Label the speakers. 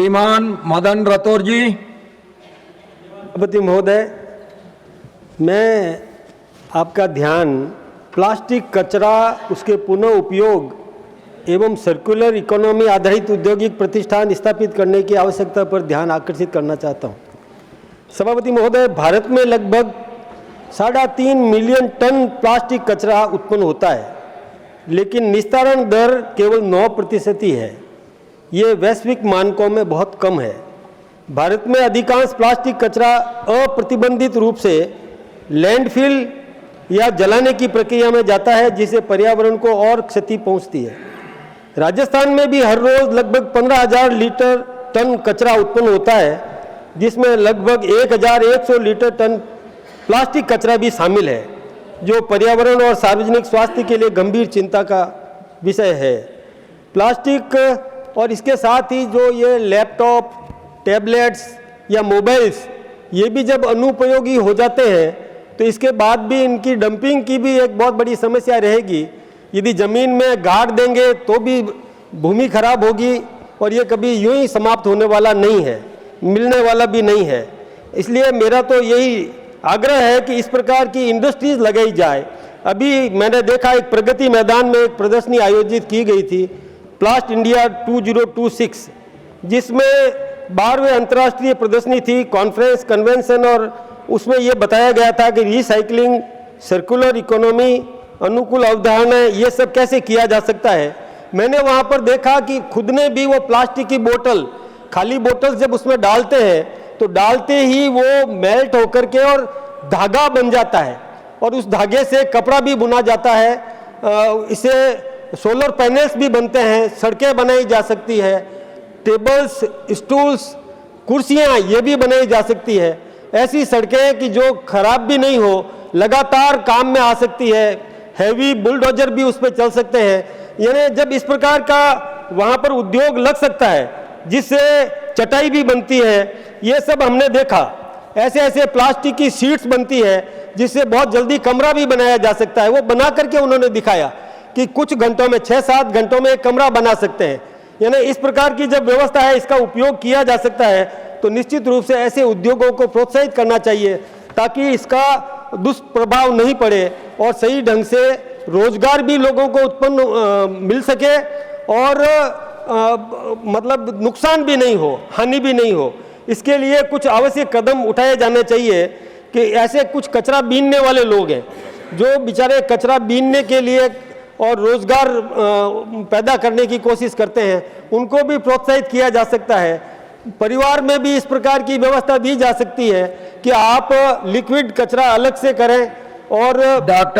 Speaker 1: श्रीमान मदन राठौर जी।
Speaker 2: सभापति महोदय, मैं आपका ध्यान प्लास्टिक कचरा, उसके पुनः उपयोग एवं सर्कुलर इकोनॉमी आधारित औद्योगिक प्रतिष्ठान स्थापित करने की आवश्यकता पर ध्यान आकर्षित करना चाहता हूँ। सभापति महोदय, भारत में लगभग 3.5 मिलियन टन प्लास्टिक कचरा उत्पन्न होता है, लेकिन निस्तारण दर केवल 9% ही है। ये वैश्विक मानकों में बहुत कम है। भारत में अधिकांश प्लास्टिक कचरा अप्रतिबंधित रूप से लैंडफिल या जलाने की प्रक्रिया में जाता है, जिससे पर्यावरण को और क्षति पहुंचती है। राजस्थान में भी हर रोज लगभग 15,000 लीटर टन कचरा उत्पन्न होता है, जिसमें लगभग 1,100 लीटर टन प्लास्टिक कचरा भी शामिल है, जो पर्यावरण और सार्वजनिक स्वास्थ्य के लिए गंभीर चिंता का विषय है। प्लास्टिक और इसके साथ ही जो ये लैपटॉप, टैबलेट्स या मोबाइल्स, ये भी जब अनुपयोगी हो जाते हैं तो इसके बाद भी इनकी डंपिंग की भी एक बहुत बड़ी समस्या रहेगी। यदि ज़मीन में गाड़ देंगे तो भी भूमि खराब होगी और ये कभी यूं ही समाप्त होने वाला नहीं है, मिलने वाला भी नहीं है। इसलिए मेरा तो यही आग्रह है कि इस प्रकार की इंडस्ट्रीज लगाई जाए। अभी मैंने देखा एक प्रगति मैदान में एक प्रदर्शनी आयोजित की गई थी, प्लास्ट इंडिया 2026, जिसमें 12वें अंतर्राष्ट्रीय प्रदर्शनी थी, कॉन्फ्रेंस, कन्वेंशन, और उसमें ये बताया गया था कि रिसाइकलिंग, सर्कुलर इकोनॉमी, अनुकूल अवधारणाएं, ये सब कैसे किया जा सकता है। मैंने वहाँ पर देखा कि खुद ने भी वो प्लास्टिक की बोतल, खाली बोतल जब उसमें डालते हैं तो डालते ही वो मेल्ट होकर के और धागा बन जाता है और उस धागे से कपड़ा भी बुना जाता है। इसे सोलर पैनल्स भी बनते हैं, सड़कें बनाई जा सकती है, टेबल्स, स्टूल्स, कुर्सियाँ ये भी बनाई जा सकती है। ऐसी सड़कें कि जो खराब भी नहीं हो, लगातार काम में आ सकती है, हैवी बुलडोजर भी उस पर चल सकते हैं। यानी जब इस प्रकार का वहाँ पर उद्योग लग सकता है जिससे चटाई भी बनती है, ये सब हमने देखा। ऐसे ऐसे प्लास्टिक की शीट्स बनती है जिससे बहुत जल्दी कमरा भी बनाया जा सकता है। वो बना करके उन्होंने दिखाया कि कुछ घंटों में, 6-7 घंटों में एक कमरा बना सकते हैं। यानी इस प्रकार की जब व्यवस्था है, इसका उपयोग किया जा सकता है, तो निश्चित रूप से ऐसे उद्योगों को प्रोत्साहित करना चाहिए ताकि इसका दुष्प्रभाव नहीं पड़े और सही ढंग से रोजगार भी लोगों को उत्पन्न मिल सके और मतलब नुकसान भी नहीं हो, हानि भी नहीं हो। इसके लिए कुछ आवश्यक कदम उठाए जाने चाहिए कि ऐसे कुछ कचरा बीनने वाले लोग हैं जो बेचारे कचरा बीनने के लिए और रोजगार पैदा करने की कोशिश करते हैं, उनको भी प्रोत्साहित किया जा सकता है। परिवार में भी इस प्रकार की व्यवस्था दी जा सकती है कि आप लिक्विड कचरा अलग से करें और